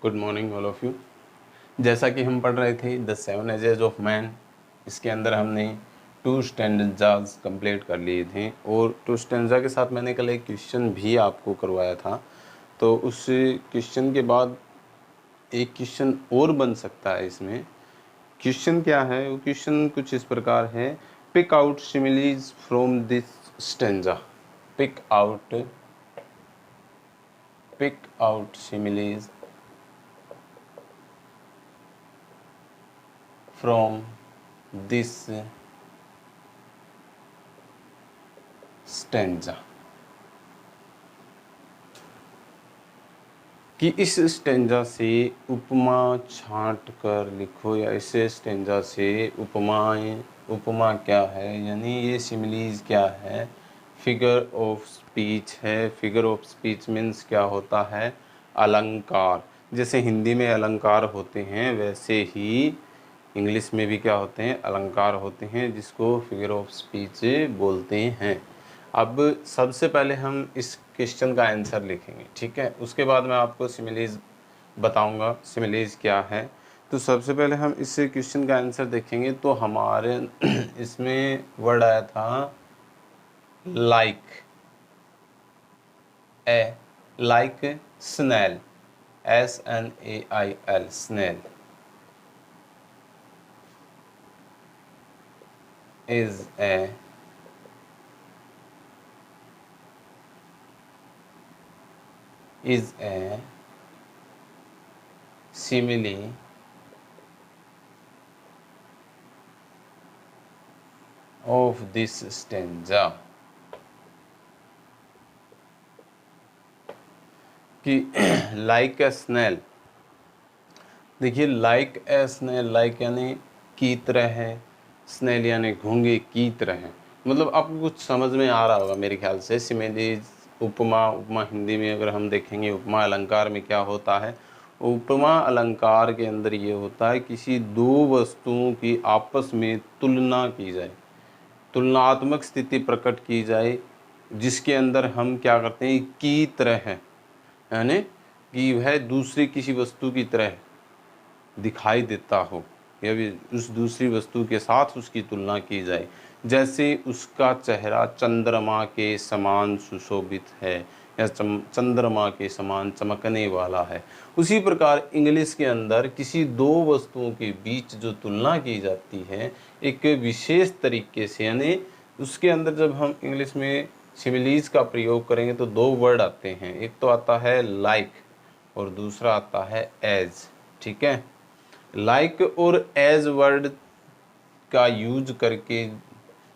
Good morning all of you. जैसा कि हम पढ़ रहे थे द 7 एजेस ऑफ मैन, इसके अंदर हमने 2 स्टैंजाज कंप्लीट कर लिए थे और 2 स्टैंजा के साथ मैंने कल एक क्वेश्चन भी आपको करवाया था। तो उस क्वेश्चन के बाद एक क्वेश्चन और बन सकता है। इसमें क्वेश्चन क्या है? वो क्वेश्चन कुछ इस प्रकार है, pick out similes from this stanza. Pick out similes from this stanza कि इस स्टेंजा से उपमा छांट कर लिखो, या इस स्टेंजा से उपमा क्या है, यानी ये सिमिलीज क्या है, फिगर ऑफ स्पीच है। फिगर ऑफ स्पीच मीन्स क्या होता है? अलंकार। जैसे हिंदी में अलंकार होते हैं वैसे ही इंग्लिश में भी क्या होते हैं? अलंकार होते हैं, जिसको फिगर ऑफ स्पीच बोलते हैं। अब सबसे पहले हम इस क्वेश्चन का आंसर लिखेंगे, ठीक है? उसके बाद मैं आपको सिमिलीज बताऊंगा, सिमिलीज क्या है। तो सबसे पहले हम इस क्वेश्चन का आंसर देखेंगे। तो हमारे इसमें वर्ड आया था like snail, SNAIL, snail is a simile of this stanza। कि लाइक ए स्नेल, देखिए लाइक ए स्नेल, लाइक यानी की तरह है, स्नेल यानी घोंगे की तरह है। मतलब आपको कुछ समझ में आ रहा होगा मेरे ख्याल से। सिमिलीज, उपमा हिंदी में अगर हम देखेंगे, उपमा अलंकार में क्या होता है? उपमा अलंकार के अंदर ये होता है किसी दो वस्तुओं की आपस में तुलना की जाए, तुलनात्मक स्थिति प्रकट की जाए, जिसके अंदर हम क्या करते हैं? की तरह है, यानी कि वह दूसरी किसी वस्तु की तरह दिखाई देता हो, या भी उस दूसरी वस्तु के साथ उसकी तुलना की जाए। जैसे उसका चेहरा चंद्रमा के समान सुशोभित है, या चंद्रमा के समान चमकने वाला है। उसी प्रकार इंग्लिश के अंदर किसी दो वस्तुओं के बीच जो तुलना की जाती है एक विशेष तरीके से, यानी उसके अंदर जब हम इंग्लिश में सिमिलीज का प्रयोग करेंगे तो दो वर्ड आते हैं। एक तो आता है लाइक और दूसरा आता है एज, ठीक है? लाइक और एज वर्ड का यूज करके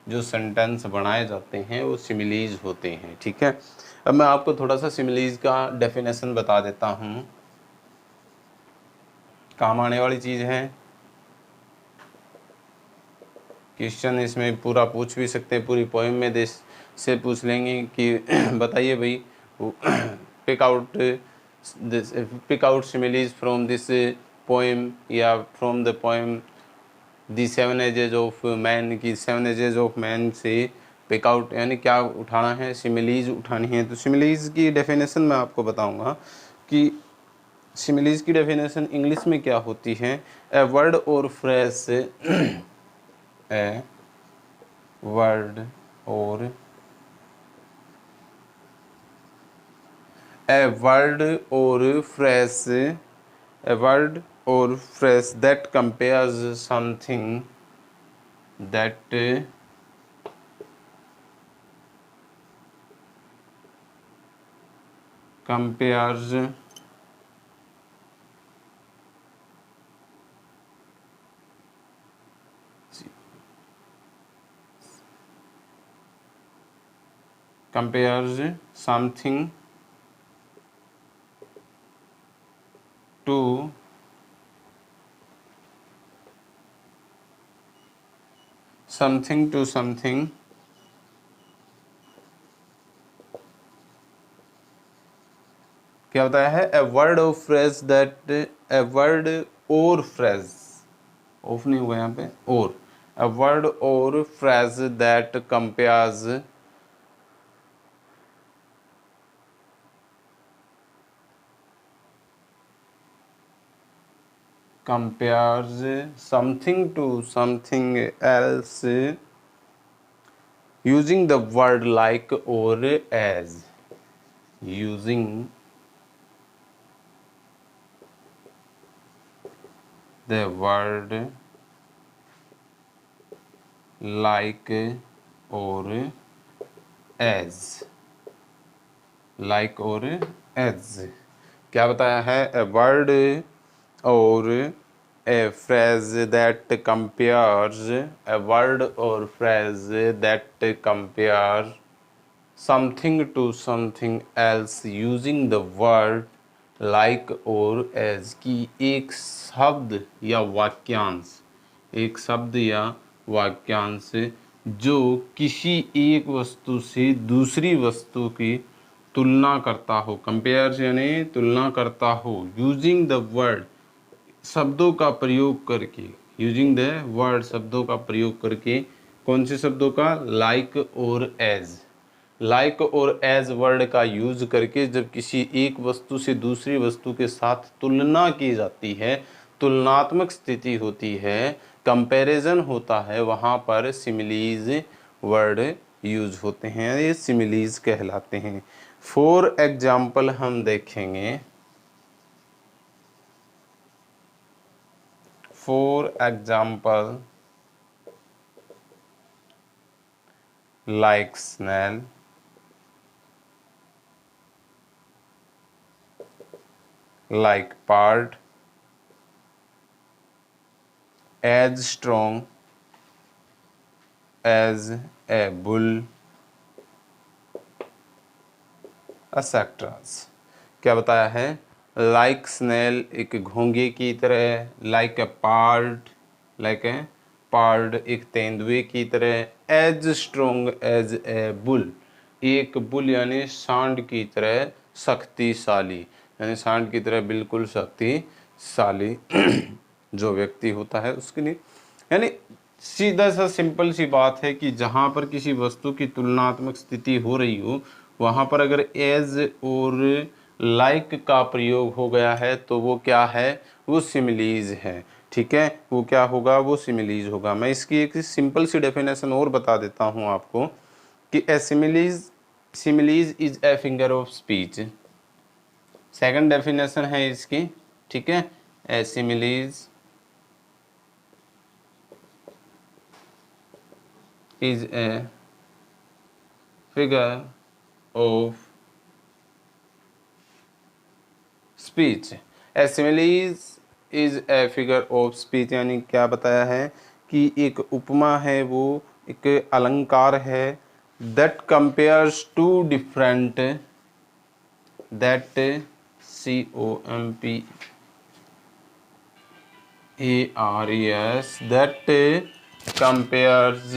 जो सेंटेंस बनाए जाते हैं वो सिमिलीज होते हैं, ठीक है? अब मैं आपको थोड़ा सा सिमिलीज का डेफिनेशन बता देता हूँ, काम आने वाली चीज़ है। क्वेश्चन इसमें पूरा पूछ भी सकते हैं, पूरी पोएम में देश से पूछ लेंगे कि बताइए भाई, pick out similes from this poem, या from the poem the 7 ages of man, की 7 एजेस ऑफ मैन से पिक आउट यानी क्या उठाना है? सिमिलीज उठानी है। तो सिमिलीज की डेफिनेशन मैं आपको बताऊंगा कि सिमिलीज की डेफिनेशन इंग्लिश में क्या होती है। ए वर्ड और फ्रेज, ए वर्ड और a word or phrase, a word or phrase that compares something, that compares something to something क्या होता है? ए वर्ड और फ्रेज दैट, ए वर्ड और फ्रेज, ऑफ नहीं हुआ यहाँ पे, और ए वर्ड और phrase that compares compares something to something else using the word like or as, using the word like or as, like और as क्या बताया है? a word or a phrase that compares, a word or phrase that compares something to something else using the word like or as, कि एक शब्द या वाक्यांश, एक शब्द या वाक्यांश जो किसी एक वस्तु से दूसरी वस्तु की तुलना करता हो, कंपेयर यानी तुलना करता हो, यूजिंग द वर्ड शब्दों का प्रयोग करके, यूजिंग द वर्ड शब्दों का प्रयोग करके, कौन से शब्दों का? लाइक और एज, लाइक और एज वर्ड का यूज करके जब किसी एक वस्तु से दूसरी वस्तु के साथ तुलना की जाती है, तुलनात्मक स्थिति होती है, कंपैरिजन होता है, वहाँ पर सिमिलीज वर्ड यूज होते हैं, ये सिमिलीज कहलाते हैं। फॉर एग्जाम्पल हम देखेंगे, for example like snail, like bird, as strong as a bull, etc. क्या बताया है? like snail एक घोंगे की तरह, like a bird, like a bird एक तेंदुए की तरह, as strong as a bull एक बुल यानी सांड की तरह शक्तिशाली, यानी सांड की तरह बिल्कुल शक्तिशाली जो व्यक्ति होता है उसके लिए, यानी सीधा सा सिंपल सी बात है कि जहाँ पर किसी वस्तु की तुलनात्मक स्थिति हो रही हो, वहाँ पर अगर एज और लाइक का प्रयोग हो गया है तो वो क्या है? वो सिमिलीज है। ठीक है, वो क्या होगा? वो सिमिलीज होगा। मैं इसकी एक सिंपल सी डेफिनेशन और बता देता हूँ आपको कि a similes is a figure of speech. Second definition है इसकी, ठीक है, a similes is a figure of speech। A simile is a figure of speech यानी क्या बताया है कि एक उपमा है, वो एक अलंकार है, that compares two different, that compares that compares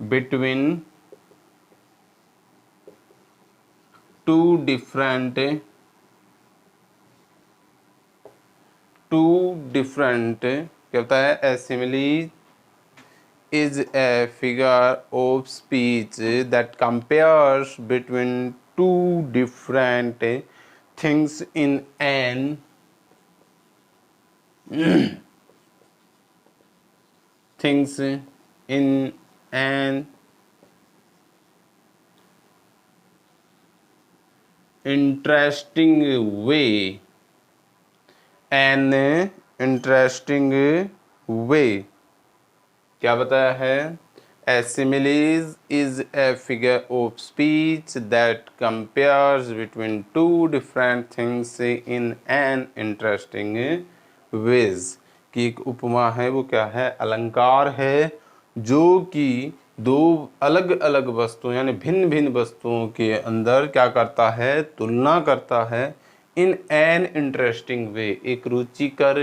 between two different क्या होता है? A simile is a figure of speech that compares between two different things in an things in an interesting way, an interesting way। क्या बताया है? A simile is a figure of speech that compares between two different things in an interesting ways। कि एक उपमा है, वो क्या है? अलंकार है, जो कि दो अलग अलग वस्तुओं यानी भिन्न भिन्न वस्तुओं के अंदर क्या करता है? तुलना करता है, इन एन इंटरेस्टिंग वे, एक रुचिकर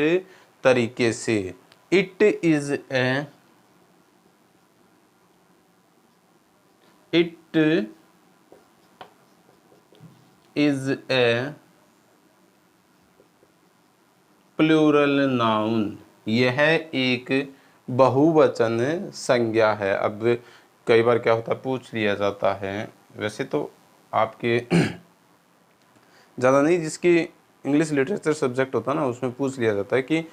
तरीके से। It is a plural noun, यह एक बहुवचन संज्ञा है। अब कई बार क्या होता है, पूछ लिया जाता है, वैसे तो आपके ज़्यादा नहीं, जिसकी इंग्लिश लिटरेचर सब्जेक्ट होता है ना, उसमें पूछ लिया जाता है कि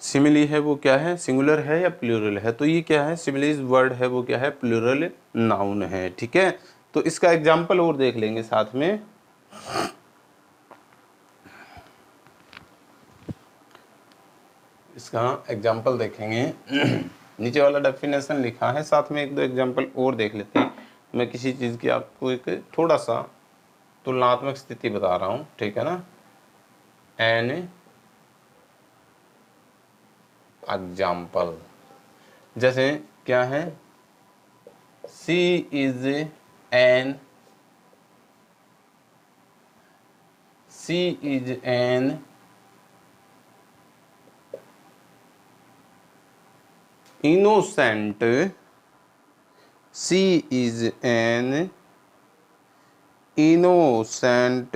सिमिली है वो क्या है, सिंगुलर है या प्लूरल है। तो ये क्या है, सिमिलीज वर्ड है वो क्या है, प्लूरल नाउन है। ठीक है, तो इसका एग्जाम्पल और देख लेंगे साथ में। इसका एग्जाम्पल देखेंगे। नीचे वाला डेफिनेशन लिखा है, साथ में एक दो एग्जाम्पल और देख लेते हैं। मैं किसी चीज़ की आपको एक थोड़ा सा तुलनात्मक स्थिति बता रहा हूँ, ठीक है ना। एन एग्जाम्पल, जैसे क्या है, she is an innocent, she is an innocent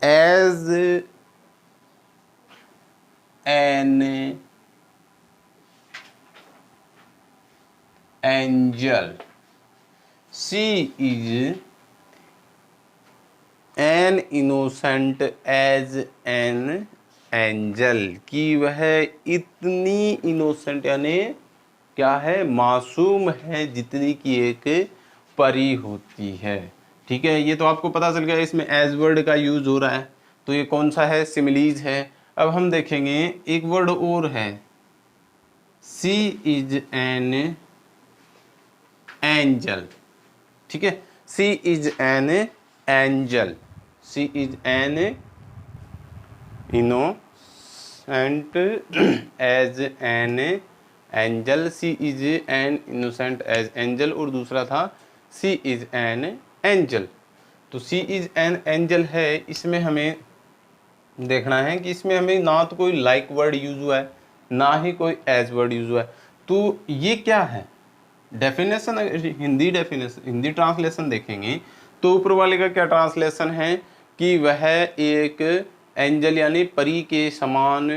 as an angel, she is an innocent as an angel, कि वह इतनी इनोसेंट यानी क्या है, मासूम है जितनी की एक परी होती है। ठीक है, ये तो आपको पता चल गया, इसमें एज वर्ड का यूज हो रहा है। तो ये कौन सा है, सिमिलीज है। अब हम देखेंगे एक वर्ड और है, सी इज एन एंजल। ठीक है, she is an angel, she is an innocent as an angel, she is an innocent as angel, और दूसरा था सी इज एन एंजल। तो सी इज एन एंजल है, इसमें हमें देखना है कि इसमें हमें ना तो कोई लाइक वर्ड यूज हुआ है, ना ही कोई एज वर्ड यूज हुआ है। तो ये क्या है, डेफिनेशन, हिंदी ट्रांसलेशन देखेंगे तो ऊपर वाले का क्या ट्रांसलेशन है कि वह एक एंजल यानी परी के समान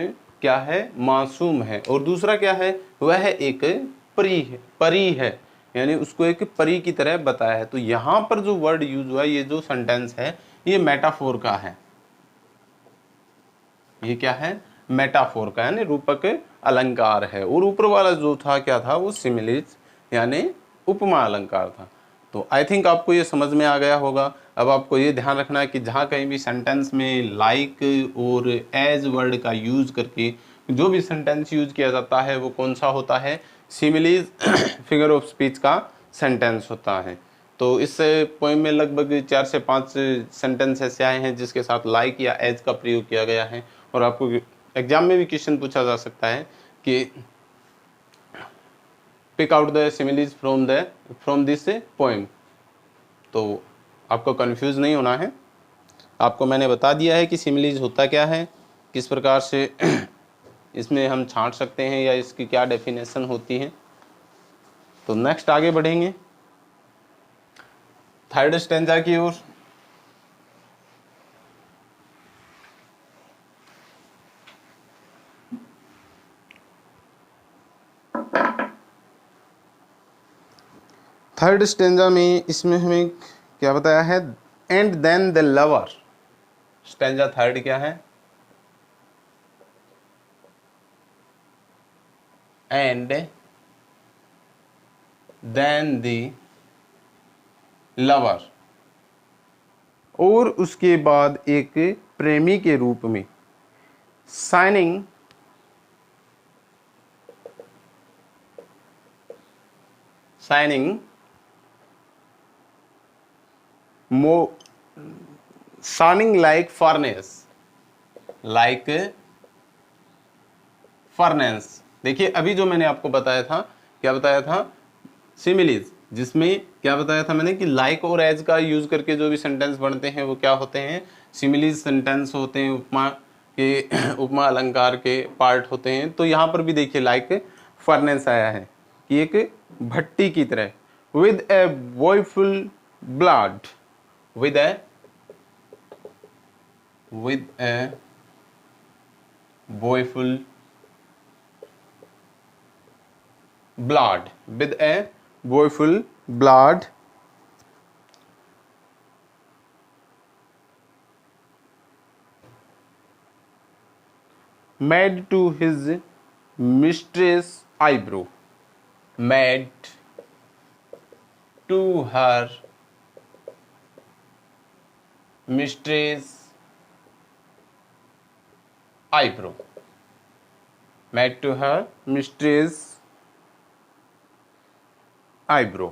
क्या है, मासूम है। और दूसरा क्या है, वह एक परी है यानी उसको एक परी की तरह बताया है। तो यहाँ पर जो वर्ड यूज हुआ है, ये जो सेंटेंस है, ये मेटाफोर का है। ये क्या है, मेटाफोर का यानी रूपक अलंकार है। और ऊपर वाला जो था क्या था, वो सिमिलीज यानी उपमा अलंकार था। तो आई थिंक आपको ये समझ में आ गया होगा। अब आपको ये ध्यान रखना है कि जहाँ कहीं भी सेंटेंस में लाइक और एज वर्ड का यूज करके जो भी सेंटेंस यूज किया जाता है वो कौन सा होता है, सिमिलीज फिगर ऑफ स्पीच का सेंटेंस होता है। तो इस पोएम में लगभग 4 से 5 सेंटेंस ऐसे आए हैं जिसके साथ लाइक या एज का प्रयोग किया गया है। और आपको एग्जाम में भी क्वेश्चन पूछा जा सकता है कि pick out the similes from this poem. तो आपको कंफ्यूज नहीं होना है, आपको मैंने बता दिया है कि सिमिलीज होता क्या है, किस प्रकार से इसमें हम छांट सकते हैं या इसकी क्या डेफिनेशन होती है। तो नेक्स्ट आगे बढ़ेंगे थर्ड स्टेंजा की ओर। थर्ड स्टेंजा में इसमें हमें क्या बताया है, and then the lover. Stanza third क्या है, एंड देन द लवर, और उसके बाद एक प्रेमी के रूप में, साइनिंग shining like furnace। देखिए अभी जो मैंने आपको बताया था, क्या बताया था, सिमिलीज, जिसमें क्या बताया था मैंने कि लाइक और एज का यूज करके जो भी सेंटेंस बनते हैं वो क्या होते हैं, सिमिलीज सेंटेंस होते हैं, उपमा अलंकार के पार्ट होते हैं। तो यहाँ पर भी देखिए लाइक फर्नेस आया है कि एक भट्टी की तरह, with a boyful blood, with a boyful blood, with a boyful blood, made to his mistress eyebrow, made to her mistress eyebrow, made to her mistress eyebrow।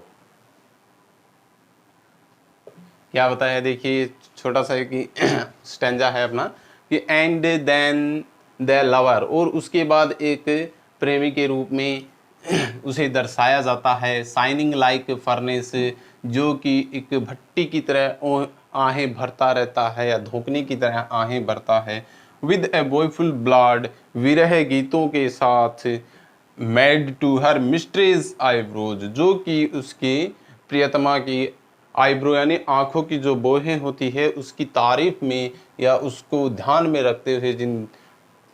क्या बताया, देखिए छोटा सा एक स्टेंजा है अपना कि एंड देन द लवर, और उसके बाद एक प्रेमी के रूप में उसे दर्शाया जाता है शाइनिंग लाइक फर्नेस, जो कि एक भट्टी की तरह आहें भरता रहता है या धोखने की तरह आहें भरता है। विद ए बॉयफुल ब्लड, विरह गीतों के साथ। Made to her mistress eyebrows, जो कि उसके प्रियतमा की आईब्रो यानी आंखों की जो बोहें होती है उसकी तारीफ में या उसको ध्यान में रखते हुए जिन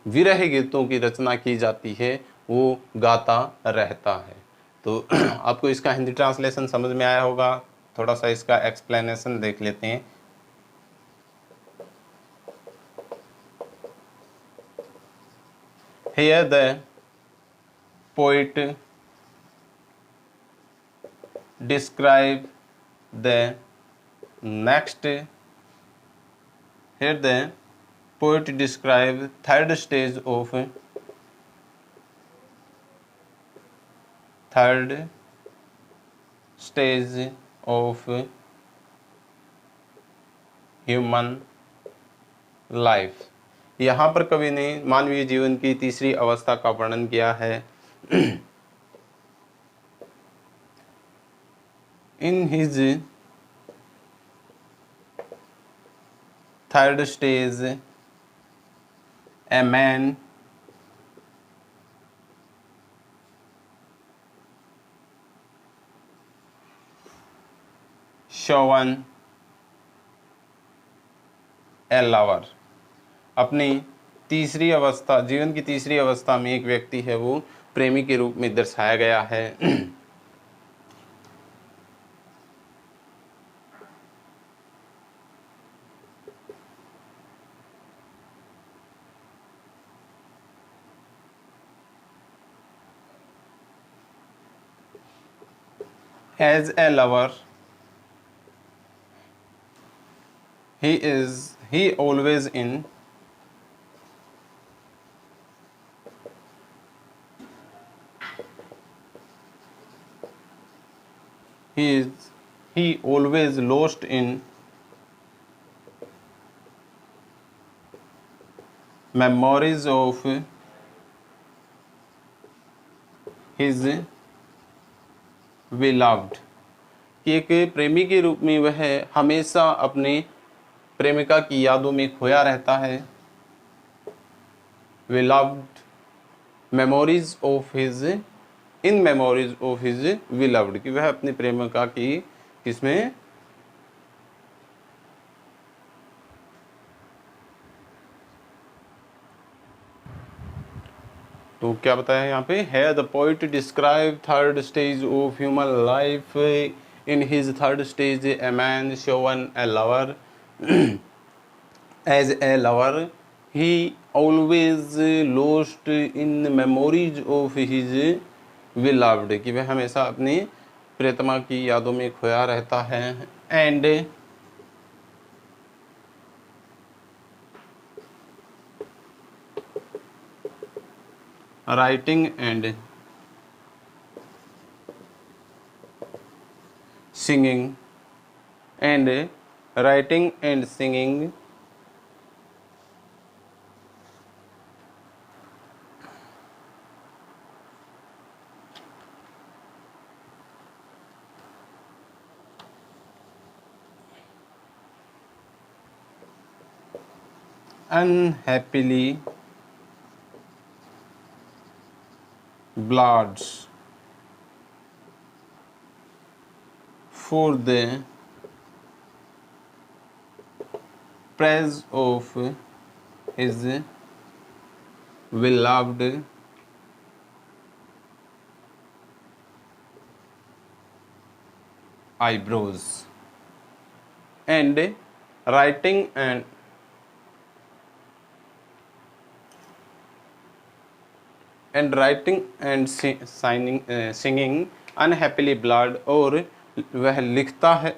विरह गीतों की रचना की जाती है वो गाता रहता है। तो आपको इसका हिंदी ट्रांसलेशन समझ में आया होगा, थोड़ा सा इसका एक्सप्लेनेशन देख लेते हैं। Here the poet describe the next, here the poet describe third stage of human life. यहाँ पर कवि ने मानवीय जीवन की तीसरी अवस्था का वर्णन किया है। इन his third stage a man shown a lover, अपनी तीसरी अवस्था, जीवन की तीसरी अवस्था में एक व्यक्ति है वो प्रेमी के रूप में दर्शाया गया है। As a lover he always in he always lost in memories of his beloved, कि एक प्रेमी के रूप में वह हमेशा अपने प्रेमिका की यादों में खोया रहता है। beloved memories of his, in memories of his beloved, कि वह अपनी प्रेमिका की किसमें तो क्या बताया यहाँ पे है, the poet describe third stage of human life. In his third stage a man shown a lover, as a lover he always lost in memories of his beloved, कि वह हमेशा अपनी प्रियतमा की यादों में खोया रहता है। And writing and singing, and writing and singing unhappily bloods for the praise of his beloved eyebrows, and writing and and writing and signing singing unhappily blood, और वह लिखता है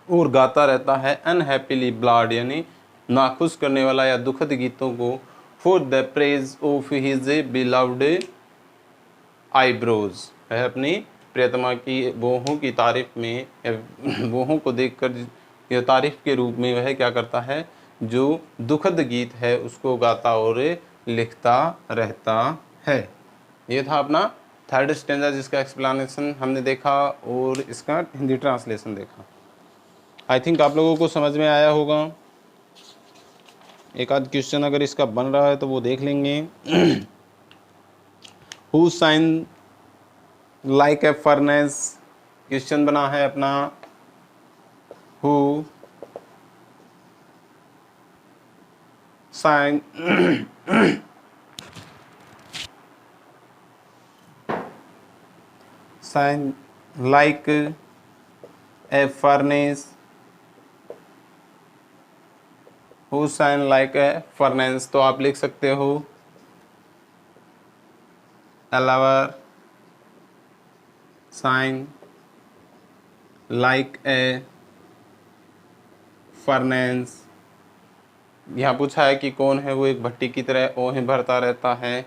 और गाता रहता है अनहैप्पीली ब्लड यानी नाखुश करने वाला या दुखद गीतों को, for the praise of his beloved eyebrows, वह अपनी प्रियतमा की बाहों की तारीफ में, बाहों को देखकर यह तारीफ के रूप में वह क्या करता है, जो दुखद गीत है उसको गाता और लिखता रहता है। ये था अपना थर्ड स्टैंजा जिसका एक्सप्लेनेशन हमने देखा और इसका हिंदी ट्रांसलेशन देखा। आई थिंक आप लोगों को समझ में आया होगा। एक आध क्वेश्चन अगर इसका बन रहा है तो वो देख लेंगे। Who sighing like a furnace, question बना है अपना who sighing sighing like a furnace, who sighing like a furnace, तो आप लिख सकते हो a lover sighing like a furnace. यहाँ पूछा है कि कौन है वो एक भट्टी की तरह ओहें भरता रहता है,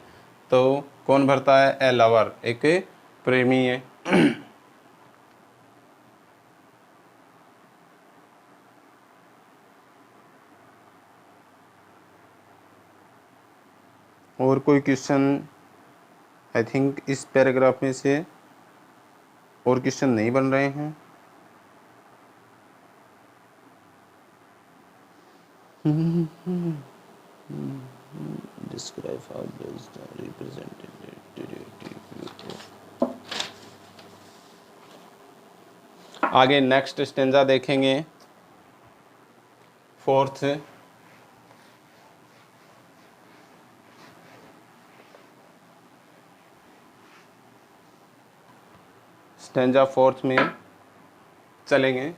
तो कौन भरता है, ए लवर, एक प्रेमी है। और कोई क्वेश्चन, आई थिंक इस पैराग्राफ में से और क्वेश्चन नहीं बन रहे हैं। Describe how those are represented. आगे नेक्स्ट स्टेंजा देखेंगे, फोर्थ। स्टेंजा फोर्थ में चलेंगे।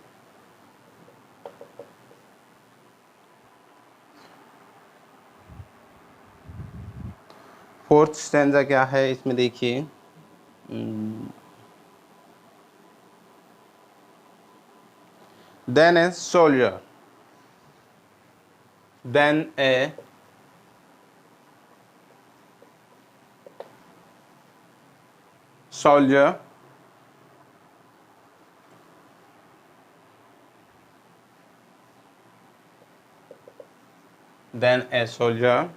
फोर्थ स्टेंजा क्या है इसमें देखिए, then a soldier, then a soldier, then a soldier,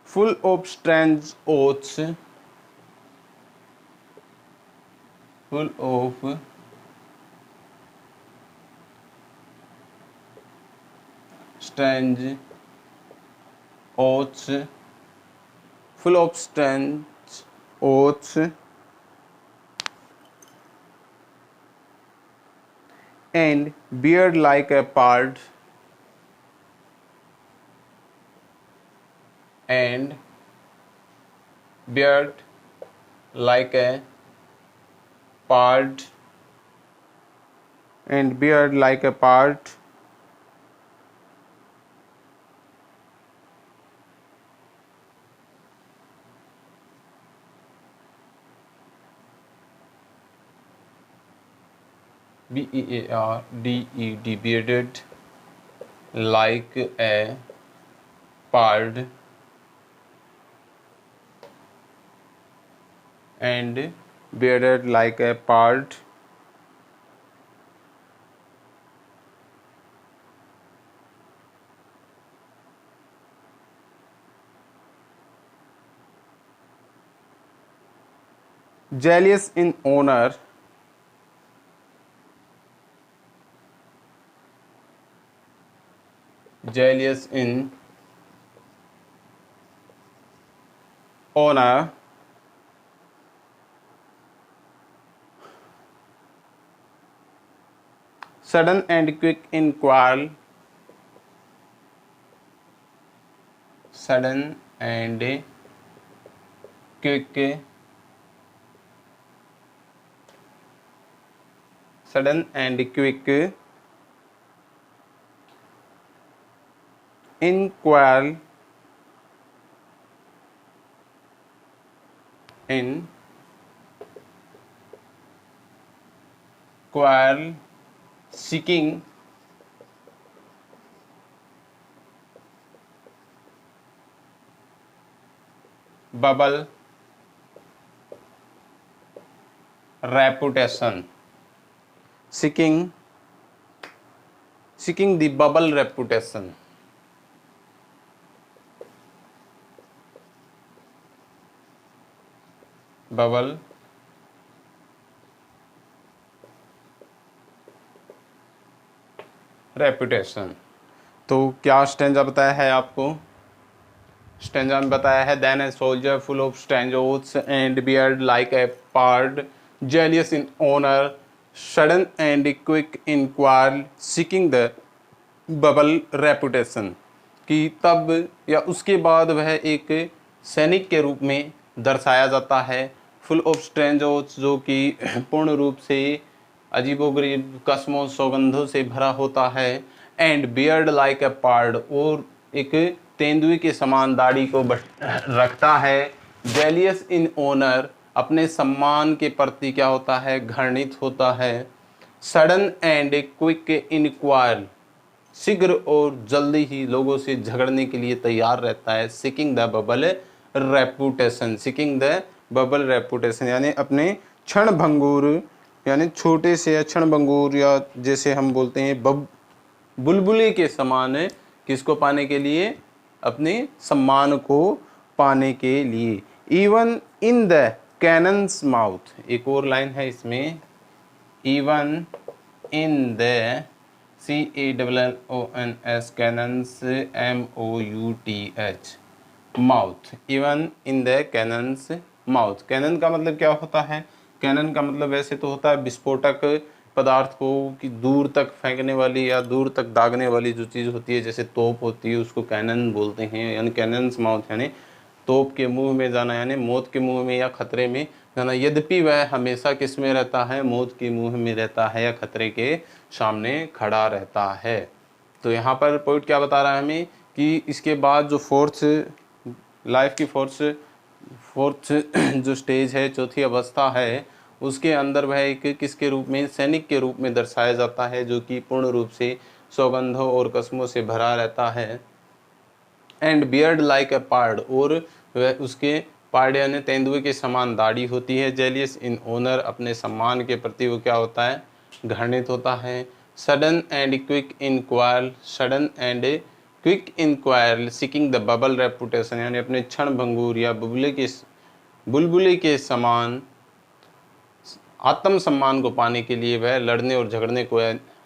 full of strange oaths, full of strange oaths, full of strange oaths, and beard like a pard, and beard like a pard, and beard like a pard, B-E-A-R-D-E-D, bearded like a pard, and bearded like a pard, jealous in honor, jealous in honor, sudden and quick in quarrel, sudden and quick, sudden and quick inquire seeking bubble reputation, seeking the bubble reputation. Bubble reputation. तो क्या stanza बताया है आपको? Stanza में बताया है, then a soldier full of stanzas and beard like a pard, jealous in honour, sudden and quick inquire, seeking the bubble reputation. कि तब या उसके बाद वह एक सैनिक के रूप में दर्शाया जाता है, फुल ऑफ स्ट्रेंजोस, जो कि पूर्ण रूप से अजीबोगरीब कस्मों सौगंधों से भरा होता है, एंड बियर्ड लाइक ए पार्ड, और एक तेंदुए के समान दाढ़ी को रखता है, जेलियस इन ऑनर, अपने सम्मान के प्रति क्या होता है? घृणित होता है, सडन एंड क्विक इंक्वायर, शीघ्र और जल्दी ही लोगों से झगड़ने के लिए तैयार रहता है, seeking the bubble reputation, seeking the bubble reputation, यानी अपने क्षण भंगुर, यानी छोटे से क्षण भंगुर, या जैसे हम बोलते हैं बुलबुले के समान, किसको पाने के लिए? अपने सम्मान को पाने के लिए। Even in the cannon's mouth, एक और लाइन है इसमें, even in the CANNS cannon's MOUTH mouth, even in the cannon's mouth. Cannon का मतलब क्या होता है? कैनन का मतलब वैसे तो होता है विस्फोटक पदार्थ को कि दूर तक फेंकने वाली या दूर तक दागने वाली जो चीज़ होती है, जैसे तोप होती है, उसको कैनन बोलते हैं। यानी कैनन्स माउथ यानी तोप के मुंह में जाना, यानी मौत के मुंह में या खतरे में जाना। यद्यपि वह हमेशा किस में रहता है? मौत के मुंह में रहता है या खतरे के सामने खड़ा रहता है। तो यहाँ पर पॉइंट क्या बता रहा है हमें कि इसके बाद जो लाइफ की फोर्थ जो स्टेज है, चौथी अवस्था है, उसके अंदर वह एक किसके रूप में? सैनिक के रूप में दर्शाया जाता है, जो कि पूर्ण रूप से सौगंधों और कस्मों से भरा रहता है, एंड बियर्ड लाइक ए पार्ड, और वह उसके पार्ड यानी तेंदुए के समान दाढ़ी होती है, जेलियस इन ऑनर, अपने सम्मान के प्रति वो क्या होता है? घृणित होता है, sudden and quick inquire, sudden and quick inquire, seeking the bubble reputation, यानी अपने क्षण भंगुर या बुलबुले के समान आत्म सम्मान को पाने के लिए वह लड़ने और झगड़ने को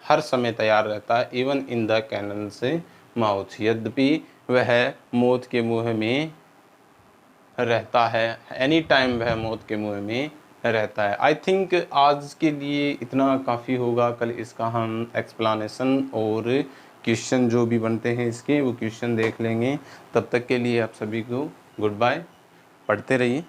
हर समय तैयार रहता है, इवन इन द कैनन से माउथ, यद्यपि वह मौत के मुंह में रहता है, एनी टाइम वह मौत के मुंह में रहता है। आई थिंक आज के लिए इतना काफ़ी होगा। कल इसका हम एक्सप्लेनेशन और क्वेश्चन जो भी बनते हैं इसके, वो क्वेश्चन देख लेंगे। तब तक के लिए आप सभी को गुड बाय, पढ़ते रहिए।